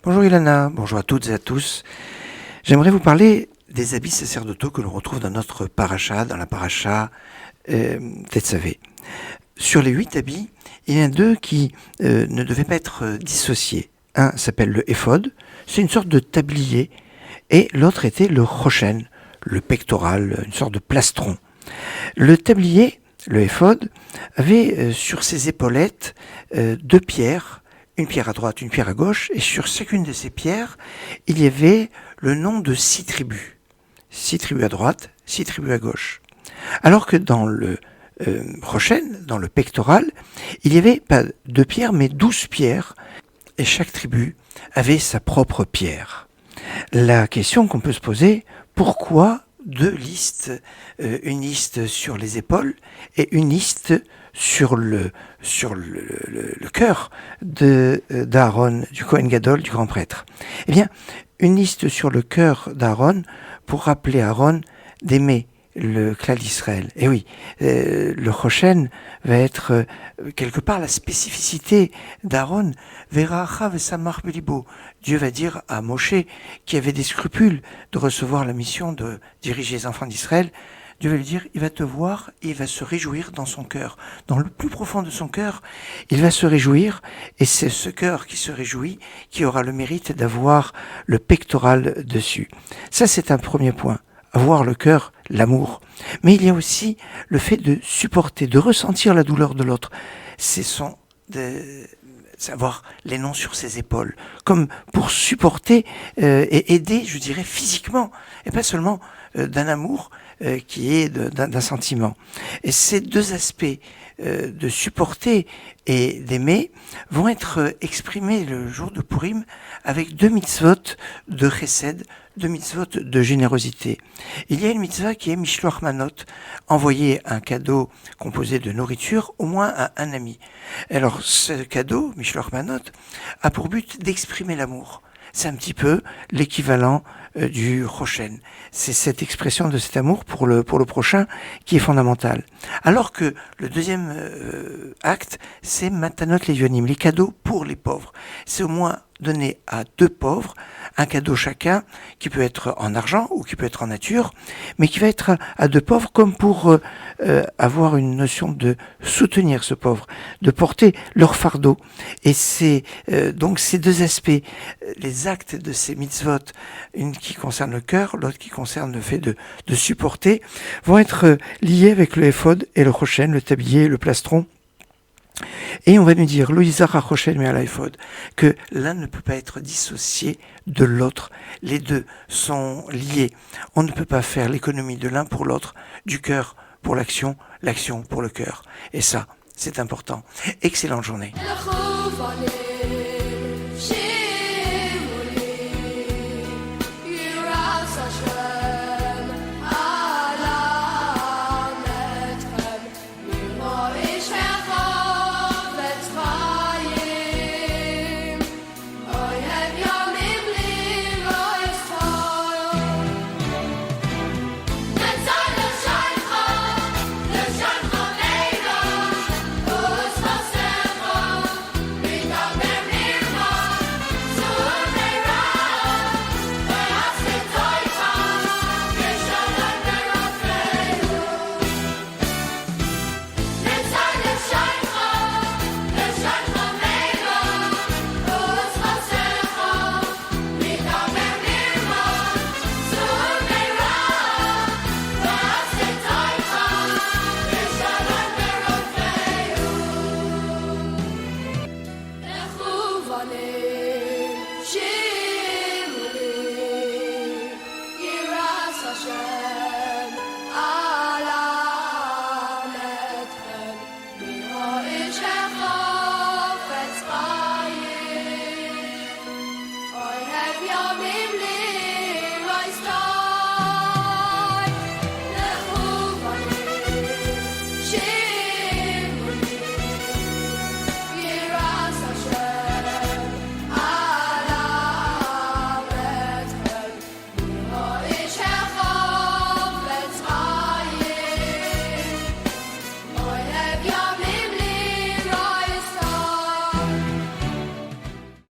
Bonjour Ilana, bonjour à toutes et à tous. J'aimerais vous parler des habits sacerdotaux que l'on retrouve dans notre paracha, dans la paracha Tetzavé. Sur les 8 habits, il y en a 2 qui ne devaient pas être dissociés. Un s'appelle le éphod, c'est une sorte de tablier, et l'autre était le rochen, le pectoral, une sorte de plastron. Le tablier, le éphod, avait sur ses épaulettes 2 pierres, une pierre à droite, une pierre à gauche, et sur chacune de ces pierres, il y avait le nom de 6 tribus. 6 tribus à droite, 6 tribus à gauche. Alors que dans le rochen, dans le pectoral, il n'y avait pas 2 pierres, mais 12 pierres, et chaque tribu avait sa propre pierre. La question qu'on peut se poser, pourquoi 2 listes, une liste sur les épaules et une liste sur le cœur d'Aaron, du Kohen Gadol, du grand prêtre? Eh bien, une liste sur le cœur d'Aaron pour rappeler à Aaron d'aimer le clan d'Israël. Et oui, le Rochen va être quelque part la spécificité d'Aaron. Veracha vesamach belibo. Dieu va dire à Moshe, qui avait des scrupules de recevoir la mission de diriger les enfants d'Israël, Dieu va lui dire, il va te voir et il va se réjouir dans son cœur. Dans le plus profond de son cœur, il va se réjouir, et c'est ce cœur qui se réjouit qui aura le mérite d'avoir le pectoral dessus. Ça, c'est un premier point. Avoir le cœur, l'amour. Mais il y a aussi le fait de supporter, de ressentir la douleur de l'autre. C'est avoir les noms sur ses épaules, comme pour supporter et aider, je dirais, physiquement, et pas seulement d'un amour qui est d'un sentiment. Et ces 2 aspects de supporter et d'aimer vont être exprimés le jour de Purim avec 2 mitzvot de chesed, 2 mitzvot de générosité. Il y a une mitzvah qui est Mishloach Manot, envoyer un cadeau composé de nourriture au moins à un ami. Alors ce cadeau, Mishloach Manot, a pour but d'exprimer l'amour. C'est un petit peu l'équivalent du rochen. C'est cette expression de cet amour pour le prochain qui est fondamentale. Alors que le deuxième acte, c'est Matanot Levionim, les cadeaux pour les pauvres. C'est au moins donner à 2 pauvres un cadeau chacun, qui peut être en argent ou qui peut être en nature, mais qui va être à 2 pauvres comme pour avoir une notion de soutenir ce pauvre, de porter leur fardeau. Et c'est donc ces 2 aspects, les actes de ces mitzvot, une qui concerne le cœur, l'autre qui concerne le fait de supporter, vont être liés avec le éphod et le rochen, le tablier, le plastron. Et on va nous dire, Loïzara Rochen mais à l'éphod, que l'un ne peut pas être dissocié de l'autre. Les 2 sont liés. On ne peut pas faire l'économie de l'un pour l'autre, du cœur pour l'action, l'action pour le cœur. Et ça, c'est important. Excellente journée.